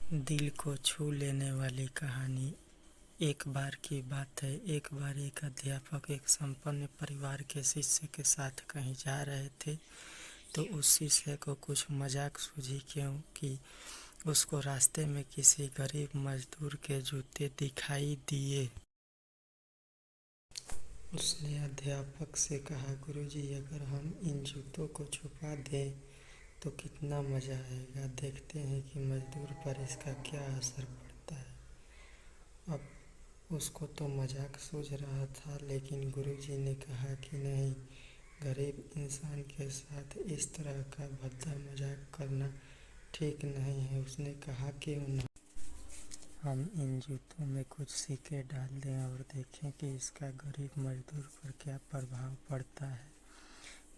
दिल को छू लेने वाली कहानी। एक बार की बात है, एक बार एक अध्यापक एक संपन्न परिवार के शिष्य के साथ कहीं जा रहे थे, तो उस शिष्य को कुछ मजाक सूझी क्योंकि उसको रास्ते में किसी गरीब मजदूर के जूते दिखाई दिए। उसने अध्यापक से कहा, गुरुजी, अगर हम इन जूतों को छुपा दें तो कितना मज़ा आएगा। देखते हैं कि मजदूर पर इसका क्या असर पड़ता है। अब उसको तो मजाक सूझ रहा था, लेकिन गुरुजी ने कहा कि नहीं, गरीब इंसान के साथ इस तरह का भद्दा मजाक करना ठीक नहीं है। उसने कहा कि हम इन जूतों में कुछ सिक्के डाल दें और देखें कि इसका गरीब मजदूर पर क्या प्रभाव पड़ता है।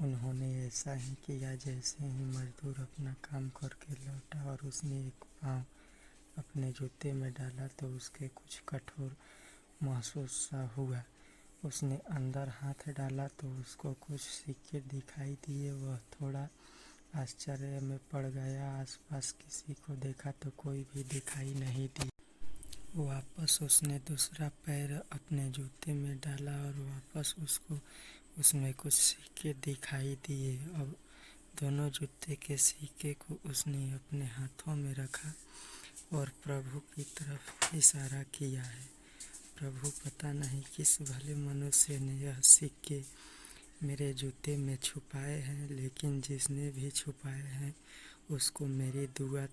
उन्होंने ऐसा ही किया। जैसे ही मजदूर अपना काम करके लौटा और उसने एक पाँव अपने जूते में डाला तो उसके कुछ कठोर महसूस सा हुआ। उसने अंदर हाथ डाला तो उसको कुछ सिक्के दिखाई दिए। वह थोड़ा आश्चर्य में पड़ गया। आसपास किसी को देखा तो कोई भी दिखाई नहीं दिया। वापस उसने दूसरा पैर अपने जूते में डाला और वापस उसको उसमें कुछ सिक्के दिखाई दिए। अब दोनों जूते के सिक्के को उसने अपने हाथों में रखा और प्रभु की तरफ इशारा किया है। प्रभु, पता नहीं किस भले मनुष्य ने यह सिक्के मेरे जूते में छुपाए हैं, लेकिन जिसने भी छुपाए हैं उसको मेरी दुआ,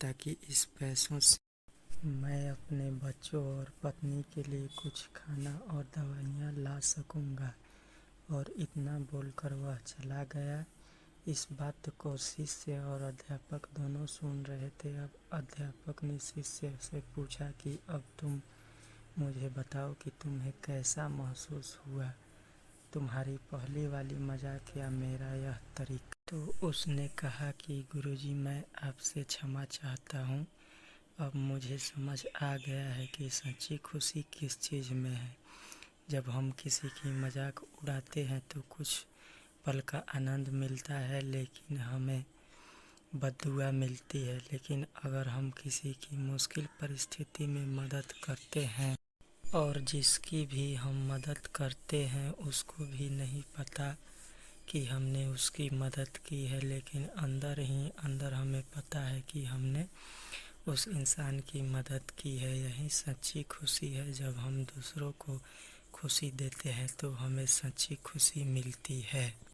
ताकि इस पैसों से मैं अपने बच्चों और पत्नी के लिए कुछ खाना और दवाइयाँ ला सकूँगा। और इतना बोलकर वह चला गया। इस बात को शिष्य और अध्यापक दोनों सुन रहे थे। अब अध्यापक ने शिष्य से पूछा कि अब तुम मुझे बताओ कि तुम्हें कैसा महसूस हुआ, तुम्हारी पहली वाली मजाक या मेरा यह तरीका। तो उसने कहा कि गुरुजी, मैं आपसे क्षमा चाहता हूँ। अब मुझे समझ आ गया है कि सच्ची खुशी किस चीज़ में है। जब हम किसी की मजाक उड़ाते हैं तो कुछ पल का आनंद मिलता है, लेकिन हमें बद्दुआ मिलती है। लेकिन अगर हम किसी की मुश्किल परिस्थिति में मदद करते हैं और जिसकी भी हम मदद करते हैं उसको भी नहीं पता कि हमने उसकी मदद की है, लेकिन अंदर ही अंदर हमें पता है कि हमने उस इंसान की मदद की है। यही सच्ची खुशी है। जब हम दूसरों को खुशी देते हैं तो हमें सच्ची खुशी मिलती है।